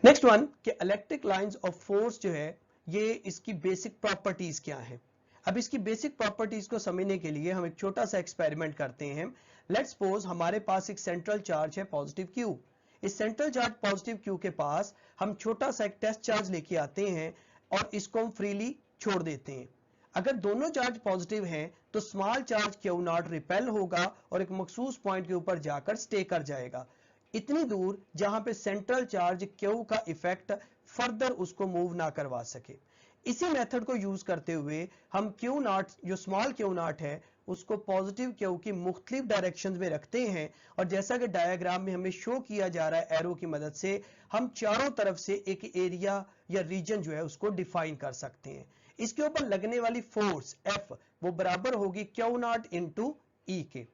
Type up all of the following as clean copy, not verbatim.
Next one कि electric lines of force जो है ये इसकी बेसिक प्रॉपर्टीज क्या है। अब इसकी बेसिक प्रॉपर्टीज को समझने के लिए हम एक छोटा सा एक्सपेरिमेंट करते हैं। लेट्स सपोज हमारे पास एक सेंट्रल चार्ज है पॉजिटिव क्यू। इस सेंट्रल चार्ज पॉजिटिव क्यू के पास हम छोटा सा एक टेस्ट चार्ज लेके आते हैं और इसको हम फ्रीली छोड़ देते हैं। अगर दोनों चार्ज पॉजिटिव हैं तो small charge Q not repel होगा और एक मखसूस पॉइंट के ऊपर जाकर स्टे कर जाएगा, इतनी दूर जहां पे सेंट्रल चार्ज क्यू का इफेक्ट फर्दर उसको मूव ना करवा सके। इसी मेथड को यूज करते हुए हम क्यू नॉट जो स्मॉल क्यू नॉट है उसको पॉजिटिव क्यू की मुख्तलिफ डायरेक्शंस में रखते हैं और जैसा कि डायग्राम में हमें शो किया जा रहा है एरो की मदद से, हम चारों तरफ से एक एरिया या रीजन जो है उसको डिफाइन कर सकते हैं। इसके ऊपर लगने वाली फोर्स F वो बराबर होगी क्यू नॉट इंटू ई के।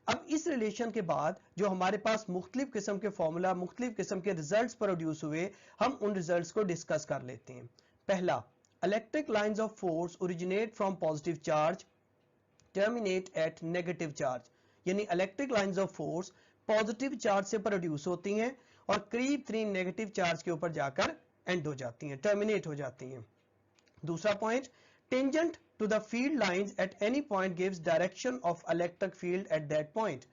अब इस रिलेशन के बाद जो हमारे पास मुख्तलिफ किस्म के फॉर्मूला मुख्तलिफ किस्म के रिजल्ट्स प्रोड्यूस हुए, हम उन रिजल्ट्स को डिस्कस कर लेते हैं। पहला, electric lines of force originate from positive charge terminate at negative charge, यानी electric lines of force positive charge से प्रोड्यूस होती हैं और करीब 3 नेगेटिव चार्ज के ऊपर जाकर एंड हो जाती हैं, टर्मिनेट हो जाती हैं। दूसरा point, tangent to the field lines at any point gives direction of electric field at that point।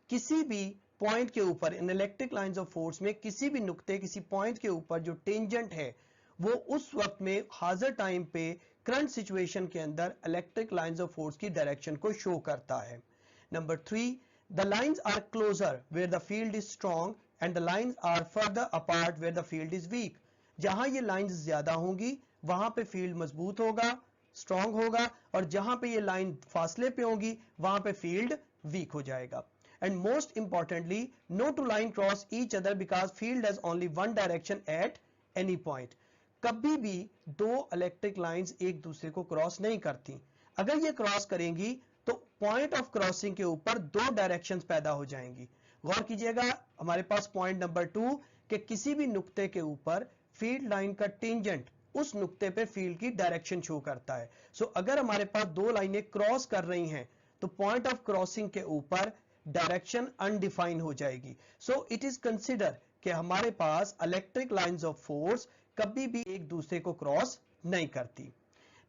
किसी भी पॉइंट के ऊपर इन इलेक्ट्रिक लाइंस ऑफ फोर्स में किसी भी नुक्ते किसी पॉइंट के ऊपर जो टेंजेंट है वो उस वक्त में हाजिर टाइम पे करंट सिचुएशन के अंदर इलेक्ट्रिक लाइंस ऑफ फोर्स की डायरेक्शन को शो करता है। Number 3, the lines are closer where the field is strong and the lines are further apart where the field is weak. जहां ये लाइंस ज्यादा होंगी वहां पे फील्ड मजबूत होगा, स्ट्रॉन्ग होगा, और जहां पे ये लाइन फासले पे होगी वहां पे फील्ड वीक हो जाएगा। And most importantly, no two line cross each other because field has only one direction at any point. कभी भी दो इलेक्ट्रिक लाइंस एक दूसरे को क्रॉस नहीं करती। अगर ये क्रॉस करेंगी तो पॉइंट ऑफ क्रॉसिंग के ऊपर दो डायरेक्शंस पैदा हो जाएंगी। गौर कीजिएगा, हमारे पास पॉइंट नंबर 2 कि किसी भी नुक्ते के ऊपर फील्ड लाइन का टेंजेंट उस नुक्ते पे फील्ड की डायरेक्शन शो करता है। सो अगर हमारे पास दो लाइनें क्रॉस कर रही हैं तो पॉइंट ऑफ क्रॉसिंग के ऊपर डायरेक्शन अनडिफाइन हो जाएगी। सो इट इज कंसिडर कि हमारे पास इलेक्ट्रिक लाइंस ऑफ फोर्स कभी भी एक दूसरे को क्रॉस नहीं करती।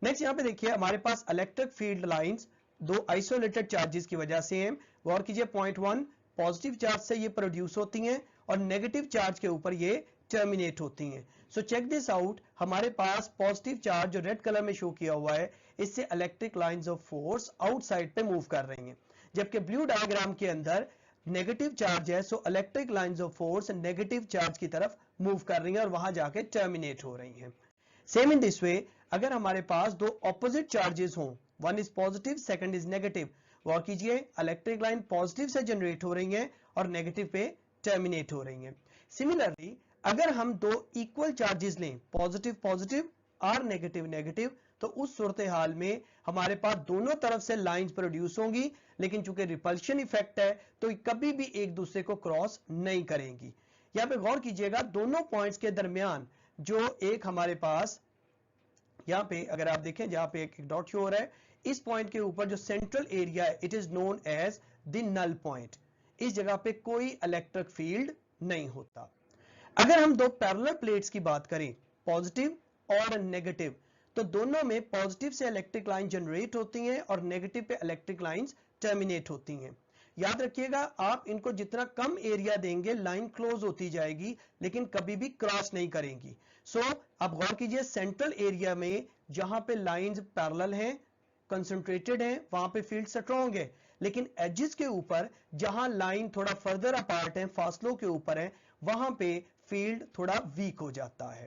नेक्स्ट यहां पे देखिए, हमारे पास इलेक्ट्रिक फील्ड लाइंस दो आइसोलेटेड चार्जेस की वजह से हैं। गौर कीजिए, पॉइंट 1 पॉजिटिव चार्ज से ये प्रोड्यूस होती हैं और नेगेटिव चार्ज के ऊपर ये टर्मिनेट होती हैं। सो चेक दिस आउट, हमारे पास पॉजिटिव चार्ज जो रेड कलर में शो किया हुआ है इससे electric lines of force outside पे मूव कर रही हैं, जबकि ब्लू डायग्राम के अंदर नेगेटिव चार्ज है। So electric lines of force negative charge की तरफ मूव कर रही हैं और वहां जाके टर्मिनेट हो रही हैं। सेम इन दिस वे, अगर हमारे पास दो ऑपोजिट चार्जेस हों, one is positive second is negative, गौर कीजिए इलेक्ट्रिक लाइन पॉजिटिव से जनरेट हो रही है और नेगेटिव पे टर्मिनेट हो रही है। सिमिलरली अगर हम दो इक्वल चार्जेस लें, पॉजिटिव पॉजिटिव और नेगेटिव नेगेटिव, तो उस सूरत हाल में हमारे पास दोनों तरफ से लाइंस प्रोड्यूस होंगी, लेकिन चूंकि रिपल्शन इफेक्ट है तो कभी भी एक दूसरे को क्रॉस नहीं करेंगी। यहां पे गौर कीजिएगा, दोनों पॉइंट्स के दरमियान जो एक हमारे पास यहां पे अगर आप देखें जहां पे एक डॉट शो हो रहा है, इस पॉइंट के ऊपर जो सेंट्रल एरिया है it is known as the null point. इस जगह पे कोई इलेक्ट्रिक फील्ड नहीं होता। अगर हम दो पैरेलल प्लेट्स की बात करें, पॉजिटिव और नेगेटिव, तो दोनों में पॉजिटिव से इलेक्ट्रिक लाइन जनरेट होती हैं और नेगेटिव पे इलेक्ट्रिक लाइंस टर्मिनेट होती हैं। याद रखिएगा, आप इनको जितना कम एरिया देंगे लाइन क्लोज होती जाएगी लेकिन कभी भी क्रॉस नहीं करेंगी। सो अब गौर कीजिए, सेंट्रल एरिया में जहां पे लाइंस पैरेलल हैं, कंसंट्रेटेड हैं, वहां पे फील्ड स्ट्रॉन्ग है, लेकिन एजेस के ऊपर जहां लाइन थोड़ा फर्दर अपार्ट है, फासलों के ऊपर है, वहां पे फील्ड थोड़ा वीक हो जाता है।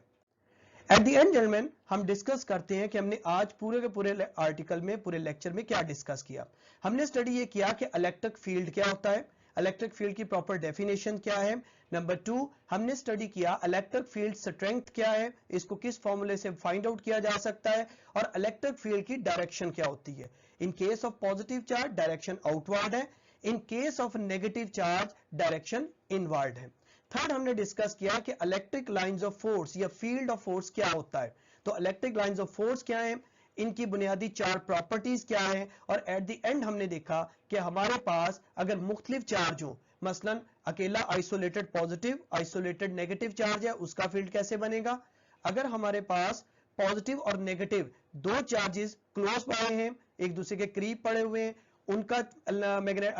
एट द एंड जेंटलमैन, हम डिस्कस करते हैं कि हमने आज पूरे के पूरे आर्टिकल में पूरे लेक्चर में क्या डिस्कस किया। हमने स्टडी ये किया कि इलेक्ट्रिक फील्ड क्या होता है, इलेक्ट्रिक फील्ड की प्रॉपर डेफिनेशन क्या है। नंबर 2, हमने स्टडी किया इलेक्ट्रिक फील्ड स्ट्रेंथ क्या है, इसको किस फॉर्मूले से फाइंड आउट किया जा सकता है, और इलेक्ट्रिक फील्ड की डायरेक्शन क्या होती है। In case of positive charge direction outward है, in case of negative charge direction inward है। थर्ड, हमने डिस्कस किया कि इलेक्ट्रिक लाइंस ऑफ फोर्स या फील्ड ऑफ फोर्स क्या होता है। तो इलेक्ट्रिक लाइंस ऑफ फोर्स क्या है, इनकी बुनियादी 4 प्रॉपर्टीज क्या है, और एट द एंड हमने देखा कि हमारे पास अगर मुख्तलिफ चार्ज हो, मसलन अकेला isolated positive isolated negative charge है, उसका फील्ड कैसे बनेगा? अगर हमारे पास पॉजिटिव और नेगेटिव दो चार्जेस क्लोज पड़े हैं, एक दूसरे के करीब पड़े हुए हैं, उनका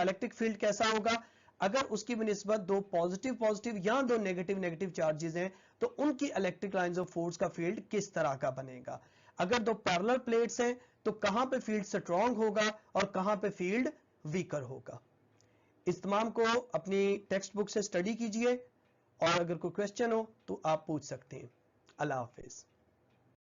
इलेक्ट्रिक फील्ड कैसा होगा? अगर उसकी बनिस्बत दो पॉजिटिव पॉजिटिव या दो नेगेटिव नेगेटिव चार्जेस हैं तो उनकी इलेक्ट्रिक लाइंस ऑफ फोर्स का फील्ड किस तरह का बनेगा? अगर दो पैरेलल प्लेट्स हैं तो कहां पे फील्ड स्ट्रांग होगा और कहां पे फील्ड वीकर होगा? इस तमाम को अपनी टेक्स्ट बुक से स्टडी कीजिए और अगर कोई क्वेश्चन हो तो आप पूछ सकते हैं। अल्लाह हाफिज।